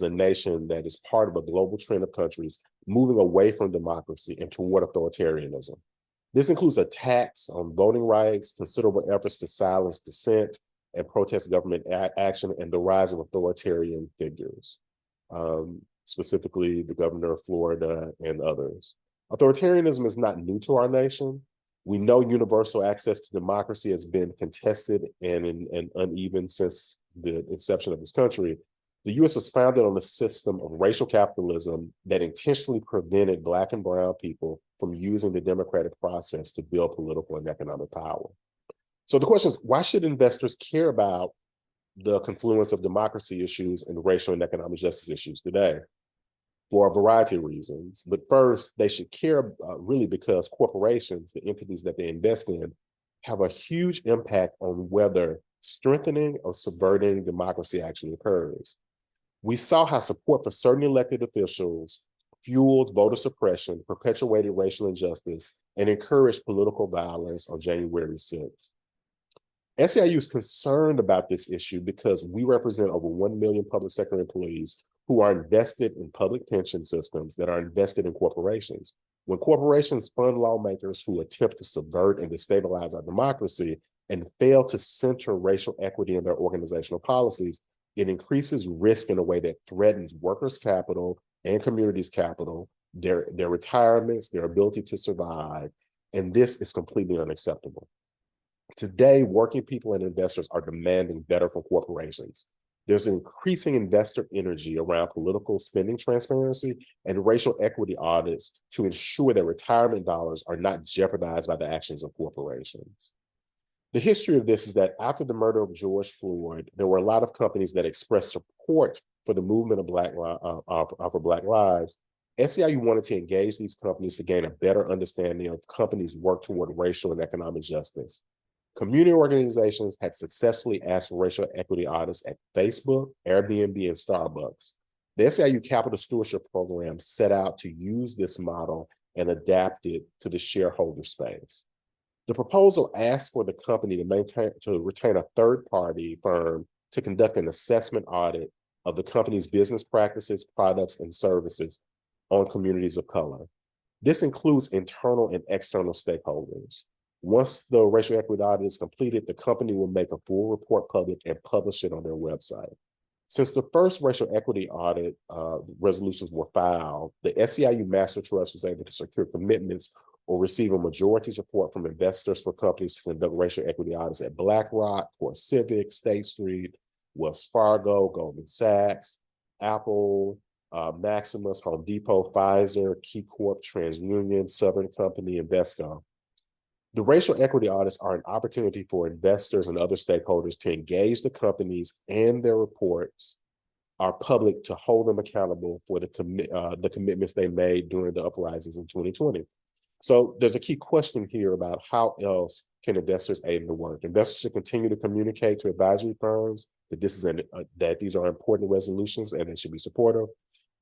S5: a nation that is part of a global trend of countries moving away from democracy and toward authoritarianism. This includes attacks on voting rights, considerable efforts to silence dissent and protest government action, and the rise of authoritarian figures, specifically the governor of Florida and others. Authoritarianism is not new to our nation. We know universal access to democracy has been contested and uneven since the inception of this country. The U.S. was founded on a system of racial capitalism that intentionally prevented Black and brown people from using the democratic process to build political and economic power. So the question is, why should investors care about the confluence of democracy issues and racial and economic justice issues today? For a variety of reasons. But first, they should care really because corporations, the entities that they invest in, have a huge impact on whether strengthening or subverting democracy actually occurs. We saw how support for certain elected officials fueled voter suppression, perpetuated racial injustice, and encouraged political violence on January 6th. SEIU is concerned about this issue because we represent over 1 million public sector employees who are invested in public pension systems that are invested in corporations. When corporations fund lawmakers who attempt to subvert and destabilize our democracy and fail to center racial equity in their organizational policies, it increases risk in a way that threatens workers' capital and communities' capital, their retirements, their ability to survive, and this is completely unacceptable. Today, working people and investors are demanding better from corporations. There's increasing investor energy around political spending transparency and racial equity audits to ensure that retirement dollars are not jeopardized by the actions of corporations. The history of this is that after the murder of George Floyd, there were a lot of companies that expressed support for the movement of for Black lives. SEIU wanted to engage these companies to gain a better understanding of companies' work toward racial and economic justice. Community organizations had successfully asked for racial equity audits at Facebook, Airbnb, and Starbucks. The SEIU Capital Stewardship Program set out to use this model and adapt it to the shareholder space. The proposal asked for the company to retain a third-party firm to conduct an assessment audit of the company's business practices, products, and services on communities of color. This includes internal and external stakeholders. Once the racial equity audit is completed, the company will make a full report public and publish it on their website. Since the first racial equity audit resolutions were filed, the SEIU Master Trust was able to secure commitments or receive a majority support from investors for companies to conduct racial equity audits at BlackRock, Core Civic, State Street, Wells Fargo, Goldman Sachs, Apple, Maximus, Home Depot, Pfizer, KeyCorp, TransUnion, Southern Company, and Invesco. The racial equity audits are an opportunity for investors and other stakeholders to engage the companies and their reports are public to hold them accountable for the commitments they made during the uprisings in 2020. So there's a key question here about how else can investors aid in the work. Investors should continue to communicate to advisory firms that that these are important resolutions and they should be supportive.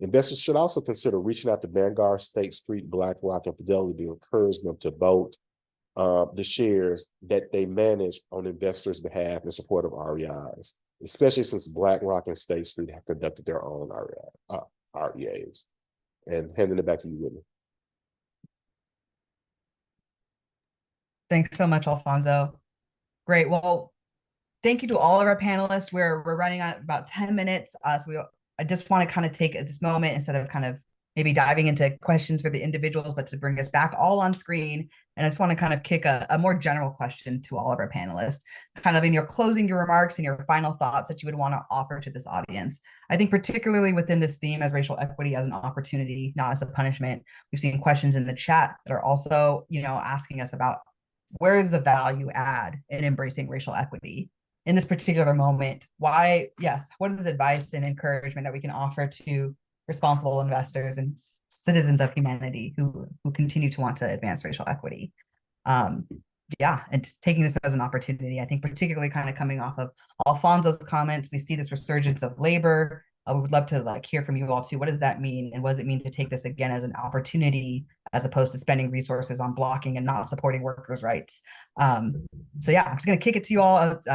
S5: Investors should also consider reaching out to Vanguard, State Street, BlackRock, and Fidelity to encourage them to vote the shares that they manage on investors' behalf in support of REIs, especially since BlackRock and State Street have conducted their own REAs. And handing it back to you, Whitney.
S1: Thanks so much, Alfonso. Great. Well, thank you to all of our panelists. We're running on about 10 minutes. I just want to kind of take this moment instead of kind of maybe diving into questions for the individuals, but to bring us back all on screen. And I just want to kind of kick a more general question to all of our panelists, kind of in your closing your remarks and your final thoughts that you would want to offer to this audience. I think particularly within this theme as racial equity as an opportunity, not as a punishment, we've seen questions in the chat that are also, asking us about where is the value add in embracing racial equity in this particular moment? What is advice and encouragement that we can offer to responsible investors and citizens of humanity who continue to want to advance racial equity? And taking this as an opportunity, I think particularly kind of coming off of Alfonso's comments, we see this resurgence of labor. We would love to hear from you all too. What does that mean? And what does it mean to take this again as an opportunity as opposed to spending resources on blocking and not supporting workers' rights? I'm just going to kick it to you all. Alfonso,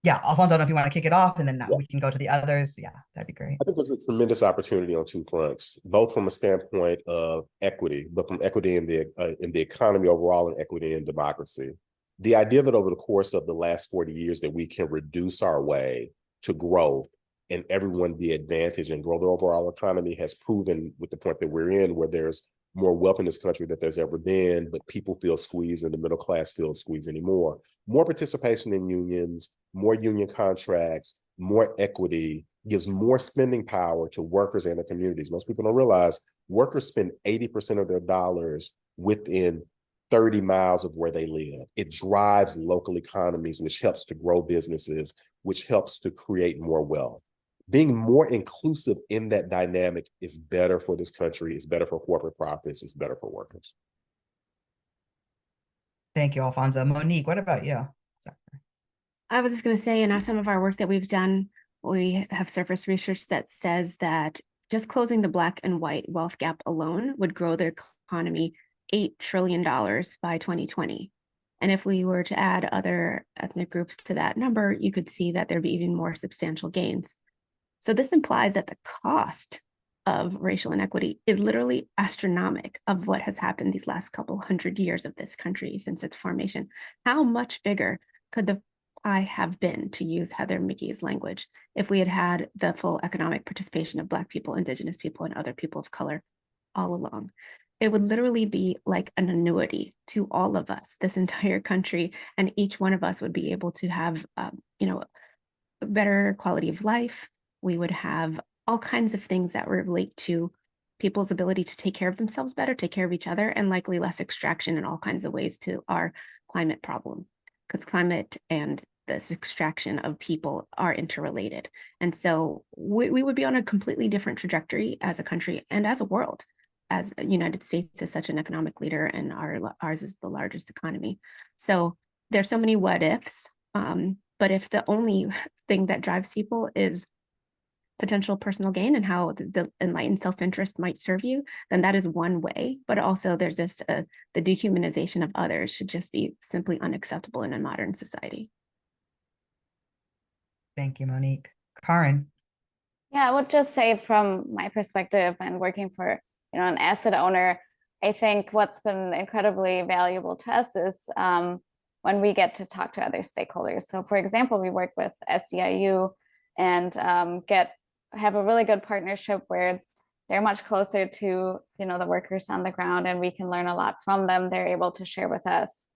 S1: I don't know if you want to kick it off and then we can go to the others. Yeah, that'd be great.
S5: I think there's a tremendous opportunity on two fronts, both from a standpoint of equity, but from equity in the economy overall and equity in democracy. The idea that over the course of the last 40 years that we can reduce our way to growth and everyone be advantaged and grow the overall economy has proven with the point that we're in, where there's more wealth in this country than there's ever been, but people feel squeezed and the middle class feels squeezed anymore. More participation in unions, more union contracts, more equity, gives more spending power to workers and the communities. Most people don't realize workers spend 80% of their dollars within 30 miles of where they live. It drives local economies, which helps to grow businesses, which helps to create more wealth. Being more inclusive in that dynamic is better for this country, it's better for corporate profits, it's better for workers.
S1: Thank you, Alfonso. Monique, what about you? Sorry.
S2: I was just going to say, in some of our work that we've done, we have surface research that says that just closing the Black and white wealth gap alone would grow the economy $8 trillion by 2020. And if we were to add other ethnic groups to that number, you could see that there'd be even more substantial gains. So this implies that the cost of racial inequity is literally astronomical of what has happened these last couple hundred years of this country since its formation. How much bigger could the pie have been, to use Heather Mickey's language, if we had had the full economic participation of Black people, Indigenous people, and other people of color all along? It would literally be like an annuity to all of us, this entire country, and each one of us would be able to have, a better quality of life. We would have all kinds of things that relate to people's ability to take care of themselves better, take care of each other, and likely less extraction in all kinds of ways to our climate problem. Because climate and this extraction of people are interrelated. And so we would be on a completely different trajectory as a country and as a world, as the United States is such an economic leader and ours is the largest economy. So there's so many what ifs, but if the only thing that drives people is potential personal gain and how the enlightened self-interest might serve you, then that is one way. But also there's this, the dehumanization of others should just be simply unacceptable in a modern society.
S1: Thank you, Monique. Karen.
S4: Yeah, I would just say from my perspective and working for an asset owner, I think what's been incredibly valuable to us is when we get to talk to other stakeholders. So for example, we work with SEIU and have a really good partnership where they're much closer to the workers on the ground, and we can learn a lot from them. They're able to share with us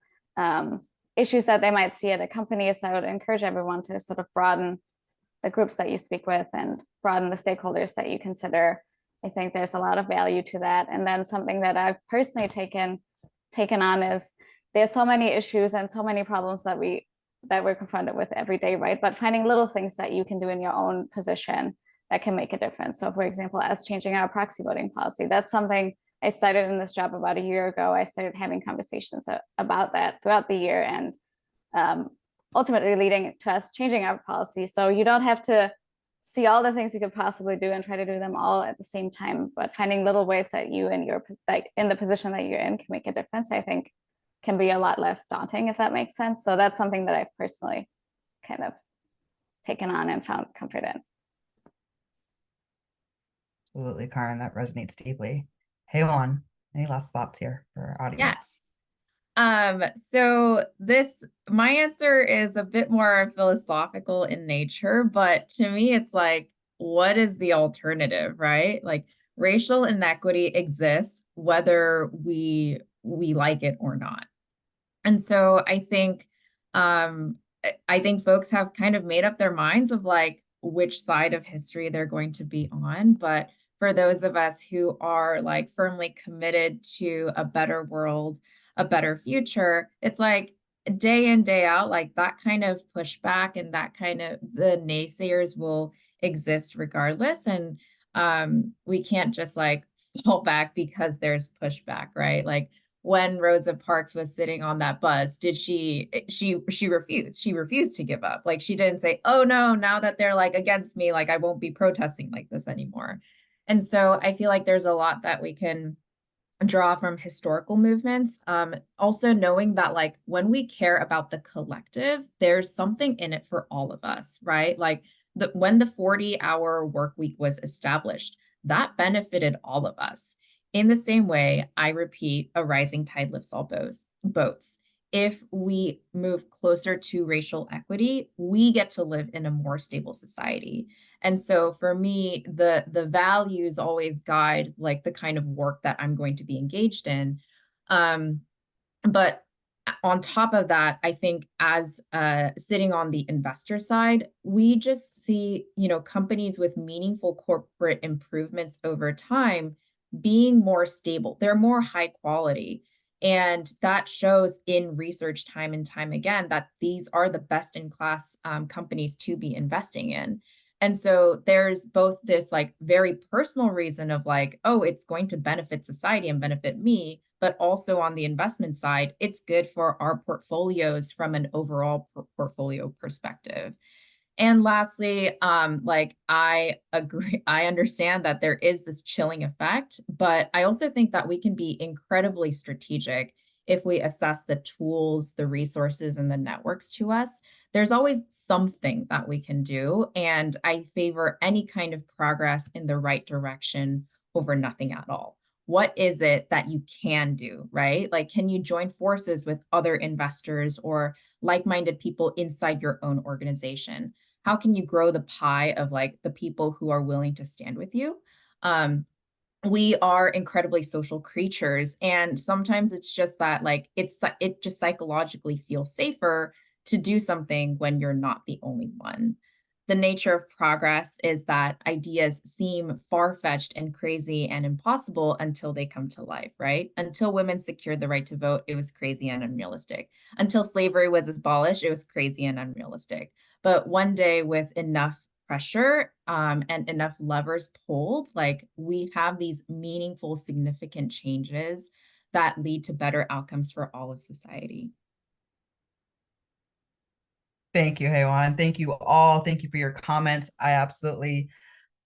S4: issues that they might see at a company. So I would encourage everyone to sort of broaden the groups that you speak with and broaden the stakeholders that you consider. I think there's a lot of value to that. And then something that I've personally taken on is there's so many issues and so many problems that we're confronted with every day, right? But finding little things that you can do in your own position that can make a difference. So for example, as changing our proxy voting policy, that's something I started in this job about a year ago. I started having conversations about that throughout the year, and ultimately leading to us changing our policy. So you don't have to see all the things you could possibly do and try to do them all at the same time, but finding little ways that you in the position that you're in can make a difference, I think can be a lot less daunting, if that makes sense. So that's something that I've personally kind of taken on and found comfort in.
S1: Absolutely, Karen, that resonates deeply. Hey, Juan, any last thoughts here for our audience?
S3: Yes. So my answer is a bit more philosophical in nature, but to me, it's like, what is the alternative, right? Like, racial inequity exists whether we like it or not. And so I think folks have kind of made up their minds of like which side of history they're going to be on. But for those of us who are like firmly committed to a better world, a better future, it's like day in, day out, like that kind of pushback and that kind of the naysayers will exist regardless. And we can't just like fall back because there's pushback, right? Like when Rosa Parks was sitting on that bus, did she refused. She refused to give up. Like she didn't say, oh no, now that they're like against me, like I won't be protesting like this anymore. And so I feel like there's a lot that we can draw from historical movements. Also knowing that like when we care about the collective, there's something in it for all of us, right? Like when the 40-hour work week was established, that benefited all of us. In the same way, I repeat, a rising tide lifts all boats. If we move closer to racial equity, we get to live in a more stable society. And so for me, the values always guide like the kind of work that I'm going to be engaged in. But on top of that, I think as sitting on the investor side, we just see, companies with meaningful corporate improvements over time being more stable. They're more high quality. And that shows in research time and time again that these are the best in class companies to be investing in. And so there's both this like very personal reason of like, oh, it's going to benefit society and benefit me, but also on the investment side, it's good for our portfolios from an overall portfolio perspective. And lastly, like I agree, I understand that there is this chilling effect, but I also think that we can be incredibly strategic if we assess the tools, the resources, and the networks to us. There's always something that we can do, and I favor any kind of progress in the right direction over nothing at all. What is it that you can do, right? Like, can you join forces with other investors or like-minded people inside your own organization? How can you grow the pie of like the people who are willing to stand with you? We are incredibly social creatures, and sometimes it's just that like it just psychologically feels safer to do something when you're not the only one. The nature of progress is that ideas seem far-fetched and crazy and impossible until they come to life, right? Until women secured the right to vote, it was crazy and unrealistic. Until slavery was abolished, it was crazy and unrealistic. But one day, with enough pressure and enough levers pulled, like we have these meaningful, significant changes that lead to better outcomes for all of society.
S1: Thank you, Heywan. Thank you all. Thank you for your comments. I absolutely,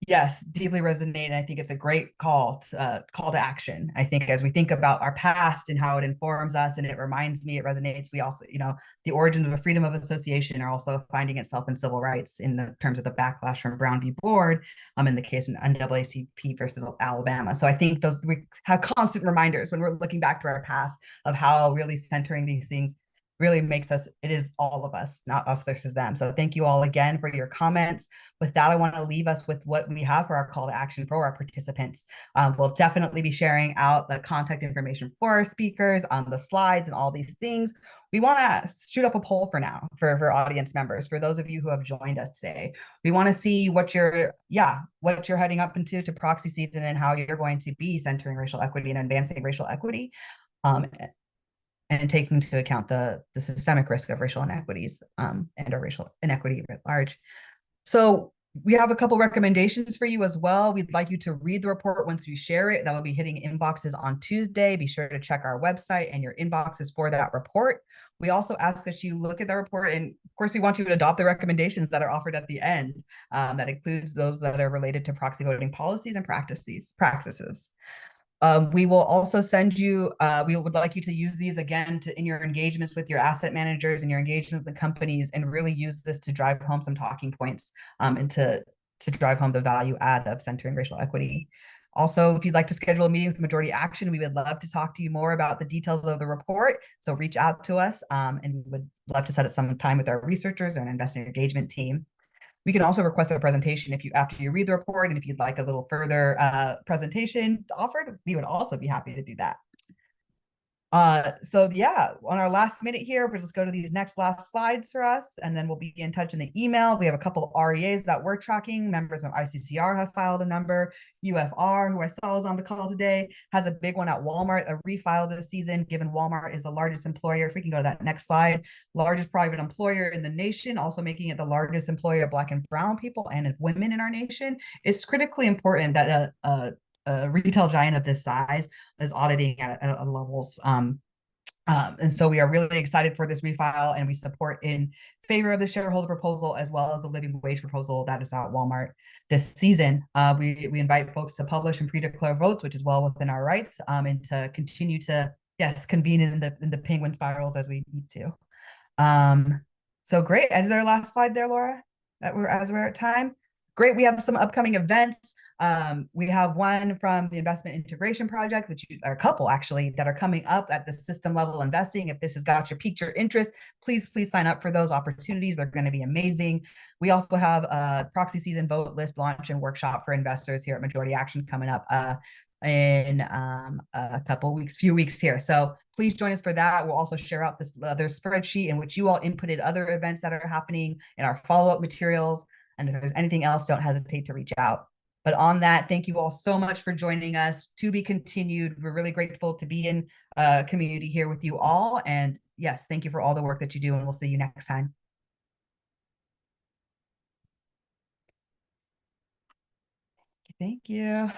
S1: yes, deeply resonate. And I think it's a great call to action. I think as we think about our past and how it informs us, and it reminds me, it resonates. We also, the origins of the freedom of association are also finding itself in civil rights in the terms of the backlash from Brown v. Board, in the case in NAACP versus Alabama. So I think we have constant reminders when we're looking back to our past of how really centering these things really makes us, it is all of us, not us versus them. So thank you all again for your comments. With that, I want to leave us with what we have for our call to action for our participants. We'll definitely be sharing out the contact information for our speakers on the slides and all these things. We want to shoot up a poll for now for audience members, for those of you who have joined us today. We want to see what you're heading up into to Proxy season and how you're going to be centering racial equity and advancing racial equity. And taking into account the systemic risk of racial inequities and our racial inequity at large. So we have a couple recommendations for you as well. We'd like you to read the report once we share it. That'll be hitting inboxes on Tuesday. Be sure to check our website and your inboxes for that report. We also ask that you look at the report, and of course, we want you to adopt the recommendations that are offered at the end. That includes those that are related to proxy voting policies and practices. We will also send you, we would like you to use these again in your engagements with your asset managers and your engagement with the companies, and really use this to drive home some talking points and to drive home the value add of centering racial equity. Also, if you'd like to schedule a meeting with Majority Action, we would love to talk to you more about the details of the report. So reach out to us, and we would love to set up some time with our researchers and investor engagement team. We can also request a presentation after you read the report, and if you'd like a little further presentation offered, we would also be happy to do that. So yeah, on our last minute here, we'll just go to these last slides for us, and then we'll be in touch in the email. We have a couple of REAs that we're tracking. Members of ICCR have filed a number. UFR, who I saw is on the call today, has a big one at Walmart, a refile this season, given Walmart is the largest employer. If we can go to that next slide, largest private employer in the nation, also making it the largest employer of Black and brown people and women in our nation. It's critically important that a retail giant of this size is auditing at levels. And so we are really excited for this refile, and we support in favor of the shareholder proposal as well as the living wage proposal that is at Walmart this season. We invite folks to publish and pre-declare votes, which is well within our rights, and to continue to, convene in the penguin spirals as we need to. So great. Is there a last slide there, Laura? As we're at time? Great. We have some upcoming events. We have one from the Investment Integration Project, which are a couple actually that are coming up at the system level investing. If this has piqued your interest, please sign up for those opportunities. They're going to be amazing. We also have a proxy season vote list launch and workshop for investors here at Majority Action coming up in a couple weeks, few weeks here. So please join us for that. We'll also share out this other spreadsheet in which you all inputted other events that are happening in our follow-up materials. And if there's anything else, don't hesitate to reach out. But on that, thank you all so much for joining us. To be continued. We're really grateful to be in a community here with you all. And yes, thank you for all the work that you do, and we'll see you next time. Thank you.